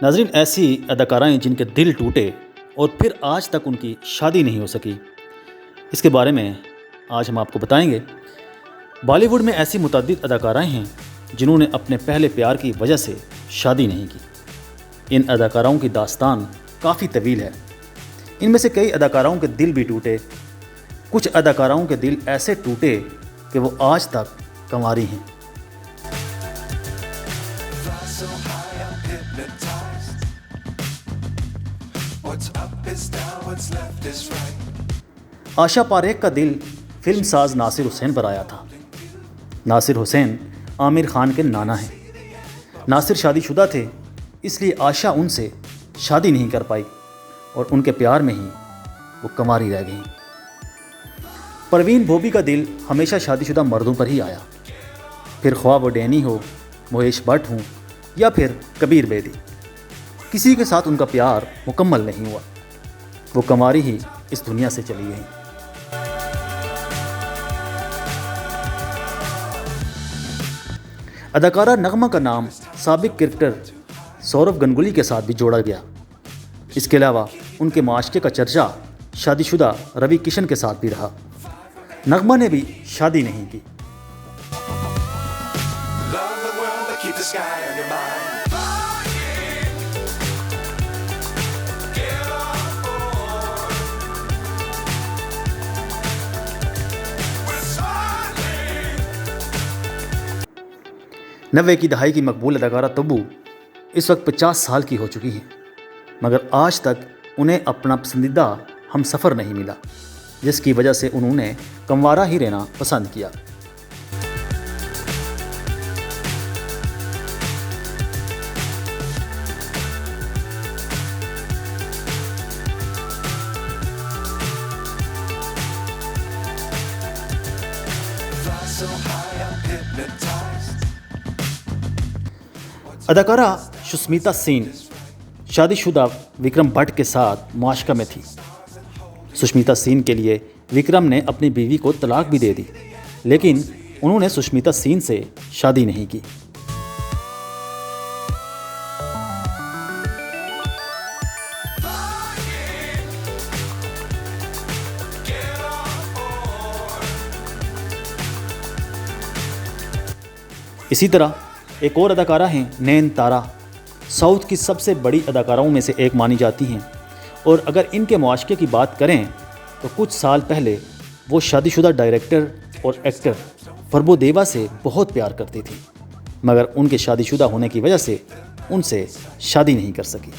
नाज़रीन, ऐसी अदाकाराएँ जिनके दिल टूटे और फिर आज तक उनकी शादी नहीं हो सकी, इसके बारे में आज हम आपको बताएंगे। बॉलीवुड में ऐसी मुतअद्दिद अदाकाराएँ हैं जिन्होंने अपने पहले प्यार की वजह से शादी नहीं की। इन अदाकाराओं की दास्तान काफ़ी तवील है। इनमें से कई अदाकाराओं के दिल भी टूटे। कुछ अदाकाराओं के दिल ऐसे टूटे कि वो आज तक कंवारी हैं। आशा पारेख का दिल फिल्म साज नासिर हुसैन पर आया था। नासिर हुसैन आमिर खान के नाना हैं। नासिर शादीशुदा थे, इसलिए आशा उनसे शादी नहीं कर पाई और उनके प्यार में ही वो कंवारी रह गई। परवीन बोबी का दिल हमेशा शादीशुदा मर्दों पर ही आया, फिर ख्वाह वो डैनी हो, महेश भट्ट हों या फिर कबीर बेदी। किसी के साथ उनका प्यार मुकम्मल नहीं हुआ, वो कंवारी ही इस दुनिया से चली गई। अदाकारा नगमा का नाम साबिक क्रिकेटर सौरव गंगुली के साथ भी जोड़ा गया। इसके अलावा उनके माशके का चर्चा शादीशुदा रवि किशन के साथ भी रहा। नगमा ने भी शादी नहीं की। नब्बे की दहाई की मकबूल अदाकारा तब्बू इस वक्त 50 साल की हो चुकी हैं, मगर आज तक उन्हें अपना पसंदीदा हम सफ़र नहीं मिला, जिसकी वजह से उन्होंने कंवारा ही रहना पसंद किया। अदाकारा सुष्मिता सेन शादीशुदा विक्रम भट्ट के साथ माशका में थी। सुष्मिता सेन के लिए विक्रम ने अपनी बीवी को तलाक भी दे दी, लेकिन उन्होंने सुष्मिता सेन से शादी नहीं की। इसी तरह एक और अदाकारा हैं नयनतारा। साउथ की सबसे बड़ी अदाकाराओं में से एक मानी जाती हैं, और अगर इनके मुआशके की बात करें तो कुछ साल पहले वो शादीशुदा डायरेक्टर और एक्टर प्रभुदेवा से बहुत प्यार करती थी, मगर उनके शादीशुदा होने की वजह से उनसे शादी नहीं कर सकी।